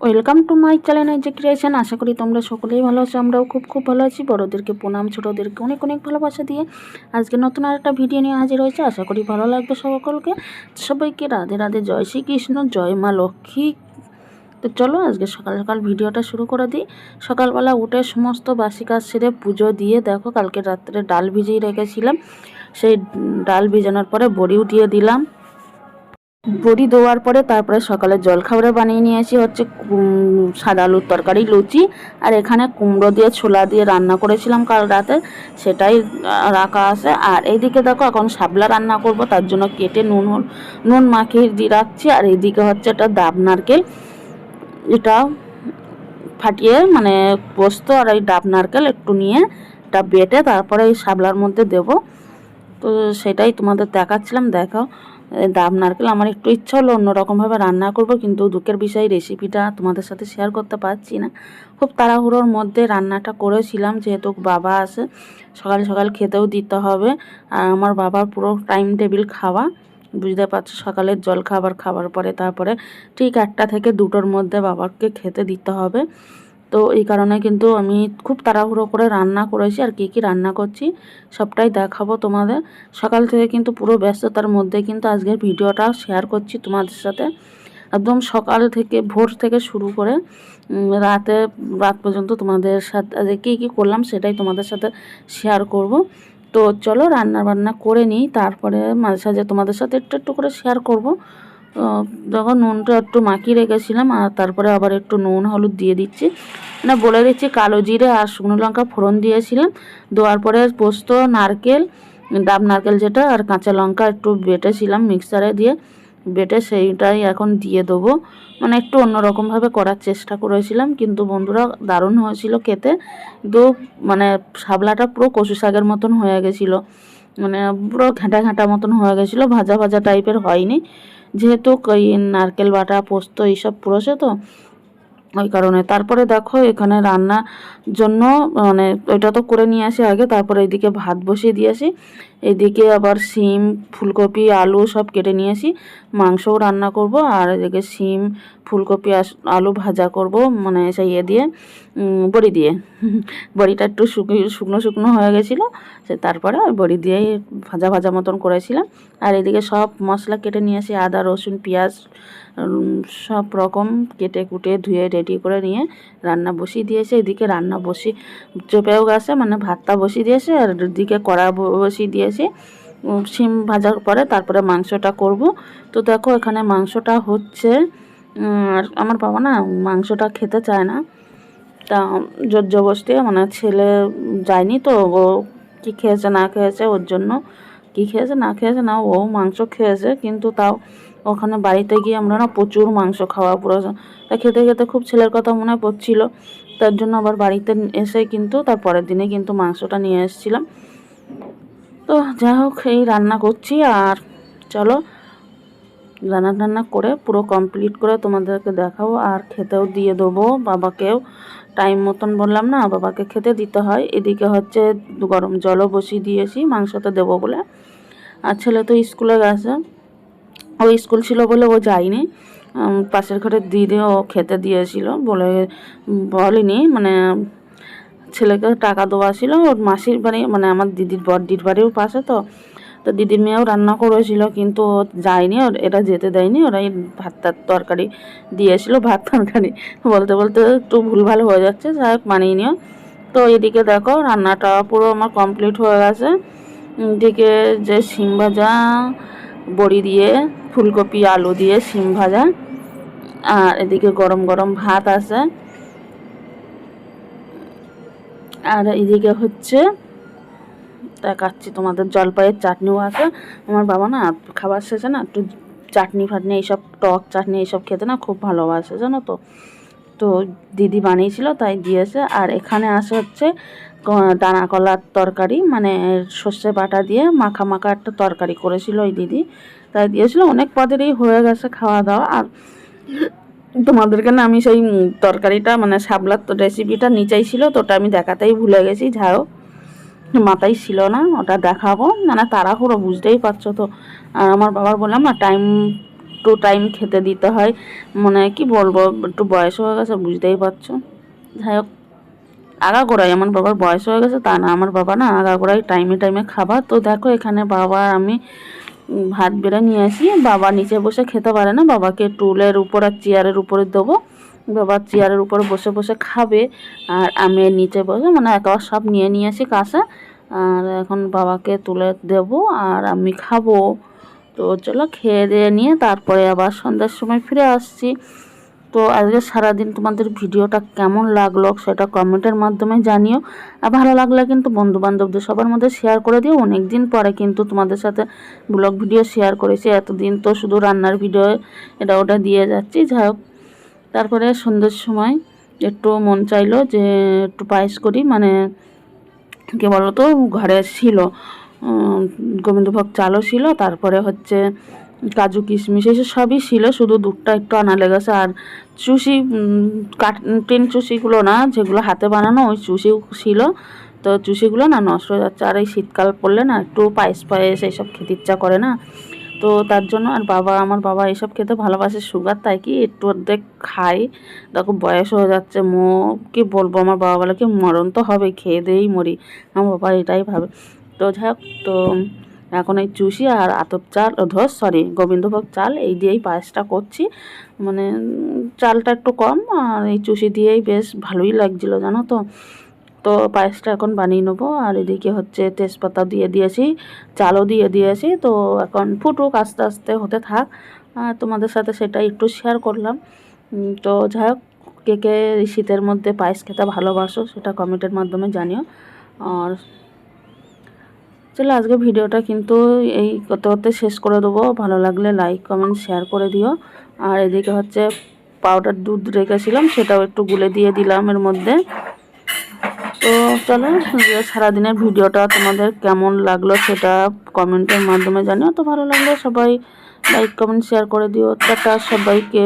Welcome to my channel যে creation. আশা করি তোমরা সকলেই ভালো আছো, আমরাও খুব ভালো আছি। বড়োদেরকে প্রণাম, ছোটোদেরকে অনেক ভালোবাসা দিয়ে আজকে নতুন আরেকটা ভিডিও নিয়ে হাজির হয়েছে। আশা করি ভালো লাগবে সকলকে। সবাইকে রাধে রাধে, জয় শ্রীকৃষ্ণ, জয় মা লক্ষ্মী। তো চলো আজকে সকাল সকাল ভিডিওটা শুরু করে দিই। সকালবেলা উঠে সমস্ত বাসি কাজ সেরে পুজো দিয়ে, দেখো কালকে রাত্রে ডাল ভিজিয়ে রেখেছিলাম, সেই ডাল ভিজানোর পরে বড়িও দিয়ে দিলাম। বড়ি দেওয়ার পরে তারপরে সকালে জলখাবারে বানিয়ে নিয়েছি হচ্ছে সাদা আলুর তরকারি, লুচি। আর এখানে কুমড়ো দিয়ে ছোলা দিয়ে রান্না করেছিলাম কাল রাতে, সেটাই রাখা আছে। আর এইদিকে দেখো এখন শাপলা রান্না করব, তার জন্য কেটে নুন মাখিয়ে দিয়ে রাখছি। আর এইদিকে হচ্ছে একটা ডাব নারকেল, এটা ফাটিয়ে মানে পোস্ত আর এই ডাব নারকেল একটু নিয়ে এটা বেটে তারপরে এই শাপলার মধ্যে দেব। তো সেটাই তোমাদের দেখাচ্ছিলাম। দেখো ডাব নারকেল আমার একটু ইচ্ছা হলো অন্যরকমভাবে রান্না করব, কিন্তু দুঃখের বিষয় রেসিপিটা তোমাদের সাথে শেয়ার করতে পারছি না। খুব তাড়াহুড়োর মধ্যে রান্নাটা করেছিলাম, যেহেতু বাবা আসে, সকাল সকাল খেতেও দিতে হবে। আর আমার বাবার পুরো টাইম টেবিল খাওয়া, বুঝতে পারছো, সকালের জল খাবার পরে তারপরে ঠিক 1টা থেকে 2টোর মধ্যে বাবাকে খেতে দিতে হবে। তো এই কারণে কিন্তু আমি খুব তাড়াহুড়ো করে রান্না করেছি। আর কী রান্না করছি সবটাই দেখাবো তোমাদের। সকাল থেকে কিন্তু পুরো ব্যস্ততার মধ্যে কিন্তু আজকের ভিডিওটা শেয়ার করছি তোমাদের সাথে। একদম সকাল থেকে ভোর থেকে শুরু করে রাত পর্যন্ত তোমাদের সাথে কী করলাম সেটাই তোমাদের সাথে শেয়ার করব। তো চলো রান্না বান্না করে নিই, তারপরে মাঝে সাঝে তোমাদের সাথে একটু করে শেয়ার করব। যখন নুনটা একটু মাখিয়ে রেখেছিলাম, আর তারপরে আবার একটু নুন হলুদ দিয়ে দিচ্ছি, মানে বলে দিচ্ছি কালো জিরে আর শুকনো লঙ্কা ফোড়ন দিয়েছিলাম। দেওয়ার পরে পোস্ত, নারকেল, ডাব নারকেল যেটা, আর কাঁচা লঙ্কা একটু বেটেছিলাম মিক্সারে দিয়ে বেটে, সেইটাই এখন দিয়ে দেবো। মানে একটু অন্যরকমভাবে করার চেষ্টা করেছিলাম, কিন্তু বন্ধুরা দারুণ হয়েছিল খেতে। কিন্তু মানে শাপলাটা পুরো কচু শাকের মতন হয়ে গেছিলো, মানে পুরো ঘাঁটা মতন হয়ে গেছিলো, ভাজা টাইপের হয়নি, যেহেতু ওই নারকেল বাটা পোস্ত এইসব পুরোছে তো ওই কারণে। তারপরে দেখো এখানে রান্নার জন্য মানে ওইটা তো করে নিয়ে আসি আগে, তারপরে এইদিকে ভাত বসিয়ে দিয়েছি। এদিকে আবার শিম, ফুলকপি, আলু সব কেটে নিয়েছি, মাংসও রান্না করব। আর এদিকে শিম, ফুলকপি, আলু ভাজা করব, মানে সেই দিয়ে বড়ি দিয়ে বড়িটা একটু শুকনো হয়ে গেছিলো, সে তারপরে বড়ি দিয়েই ভাজা মতন করেছিলাম। আর এদিকে সব মশলা কেটে নিয়েছি, আদা রসুন পেঁয়াজ সব রকম কেটে কুটে ধুয়ে রেডি করে নিয়ে রান্না বসিয়ে দিয়েছে। এদিকে রান্না চোপেও গেছে, মানে ভাতটা বসিয়ে দিয়েছে। আর এদিকে কড়া বসিয়ে দিয়েছি শিম ভাজার পরে, তারপরে মাংসটা করব। তো দেখো এখানে মাংসটা হচ্ছে, আর আমার বাবা না মাংসটা খেতে চায় না, তা জোর জবরদস্তি, মানে ছেলে যায়নি তো, ও কী খেয়েছে না খেয়েছে, ওর জন্য কী খেয়েছে না খেয়েছে না, ও মাংস খেয়েছে, কিন্তু তাও ওখানে বাড়িতে গিয়ে আমরা না প্রচুর মাংস খাওয়া পুরো, তা খেতে খেতে খুব ছেলের কথা মনে পড়ছিল, তার জন্য আবার বাড়িতে এসে কিন্তু তার পরের দিনে কিন্তু মাংসটা নিয়ে এসেছিলাম। তো যাই হোক এই রান্না করছি, আর চলো রান্না করে পুরো কমপ্লিট করে তোমাদেরকে দেখাবো, আর খেতেও দিয়ে দেবো বাবাকেও। টাইম মতন বললাম না, বাবাকে খেতে দিতে হয়। এদিকে হচ্ছে গরম জলও বসিয়ে দিয়েছি মাংসতে দেবো বলে। আর ছেলে তো স্কুলে গেছে, ও স্কুল ছিল বলে ও যায়নি, পাশের ঘরের দিদি ও খেতে দিয়েছিল বলে বলেনি, মানে ছেলেকে টাকা দেওয়া ছিল ওর মাসির বাড়ি, মানে আমার দিদির বড়দির বাড়িও পাশে, তো দিদির মেয়েও রান্না করেছিল, কিন্তু ও যায়নি, এরা যেতে দেয়নি, ওরাই ভাত তরকারি দিয়েছিল। ভাত তরকারি বলতে একটু ভুলভাল হয়ে যাচ্ছে, যাই হোক মানিয়ে নিও। তো এদিকে দেখো রান্নাটা পুরো আমার কমপ্লিট হয়ে গেছে। এদিকে যে শিম ভাজা, বড়ি দিয়ে, ফুলকপি আলু দিয়ে শিম ভাজা, আর এদিকে গরম ভাত আছে। আর এদিকে হচ্ছে দেখাচ্ছি তোমাদের জলপাইয়ের চাটনিও আছে। আমার বাবা না খাবার শেষে না একটু চাটনি ফাটনি এইসব টক চাটনি এইসব খেতে না খুব ভালোবাসে, জানো তো। তো দিদি বানিয়েছিল তাই দিয়েছে। আর এখানে আসে হচ্ছে দানা কলার তরকারি, মানে সর্ষে বাটা দিয়ে মাখা একটা তরকারি করেছিল ওই দিদি, তাই দিয়েছিল। অনেক পদেরই হয়ে গেছে খাওয়া দাওয়া। আর তোমাদেরকে না আমি সেই তরকারিটা, মানে শাপলার রেসিপিটা নিচেই ছিল, তো ওটা আমি দেখাতেই ভুলে গেছি, যাও মাথায় ছিল না, ওটা দেখাবো, মানে তাড়াহুড়ো বুঝতেই পারছো তো। আর আমার বাবার বললাম না টাইম একটু টাইম খেতে দিতে হয়, মানে কি বলবো, একটু বয়স হয়ে গেছে বুঝতেই পারছো। যাই হোক, আগাগোড়াই আমার বাবার বয়স হয়ে গেছে তা না, আমার বাবা না আগাগোড়াই টাইমে টাইমে খাবার। তো দেখো এখানে বাবা আমি ভাত বেড়ে নিয়ে আসি, বাবা নিচে বসে খেতে পারে না, বাবাকে টুলের উপর আর চেয়ারের উপরে দেবো, বাবা চেয়ারের উপরে বসে বসে খাবে, আর আমি নিচে বসে মানে একবার সব নিয়ে আসি কাছে, আর এখন বাবাকে তুলে দেব আর আমি খাবো। তো চলো খেয়ে দিয়ে নিয়ে তারপরে আবার সন্ধ্যার সময় ফিরে আসছি। তো আজকে সারাদিন তোমাদের ভিডিওটা কেমন লাগলো সেটা কমেন্টের মাধ্যমে জানিও, আর ভালো লাগলে কিন্তু বন্ধুবান্ধবদের সবার মধ্যে শেয়ার করে দিও। অনেক দিন পরে কিন্তু তোমাদের সাথে ব্লগ ভিডিও শেয়ার করেছি, এতদিন তো শুধু রান্নার ভিডিও এটা ওটা দিয়ে যাচ্ছি। যাই হোক, তারপরে সন্ধ্যের সময় একটু মন চাইলো যে একটু পায়েস করি, মানে কী বলো তো, ঘরে ছিল গোবিন্দভোগ চালও ছিল, তারপরে হচ্ছে কাজু কিশমিশ এসব সবই ছিল, শুধু দুধটা একটু আনা লেগেছে। আর চুষি টিন চুষিগুলো না, যেগুলো হাতে বানানো ওই চুষিও ছিল, তো চুষিগুলো না নষ্ট হয়ে যাচ্ছে। আর এই শীতকাল পড়লে না একটু পায়েস পায়েস এইসব খেতে ইচ্ছা করে না, তো তার জন্য। আর আমার বাবা এইসব খেতে ভালোবাসে, সুগার, তাই কি একটু অর্ধেক খাই। দেখো বয়স হয়ে যাচ্ছে, কি বলবো, আমার বাবা বলে কি মরণ তো হবে, খেয়ে দিয়েই মরি, আমার বাবা এটাই ভাবে। তো যাই হোক, তো এখন এই চুষি আর আতপ চাল গোবিন্দভোগ চাল এই দিয়েই পায়েসটা করছি, মানে চালটা একটু কম আর এই চুষি দিয়েই বেশ ভালোই লাগছিলো জানো তো। তো পায়েসটা এখন বানিয়ে নেবো, আর এদিকে হচ্ছে তেজপাতা দিয়ে দিয়েছি, চালও দিয়ে দিয়েছি। তো এখন ফুটুক, আস্তে আস্তে হতে থাক, আর তোমাদের সাথে সেটা একটু শেয়ার করলাম। তো যাই হোক, কে কে শীতের মধ্যে পায়েস খেতে ভালোবাসো সেটা কমেন্টের মাধ্যমে জানিও। আর চলো আজকে ভিডিওটা কিন্তু এই করতে করতে শেষ করে দেবো, ভালো লাগলে লাইক কমেন্ট শেয়ার করে দিও। আর এদিকে হচ্ছে পাউডার দুধ রেখেছিলাম, সেটাও একটু গুলে দিয়ে দিলাম এর মধ্যে। তো চলো, সারাদিনের ভিডিওটা তোমাদের কেমন লাগলো সেটা কমেন্টের মাধ্যমে জানিও। তো ভালো লাগলে সবাই লাইক কমেন্ট শেয়ার করে দিও। টাটা সবাইকে।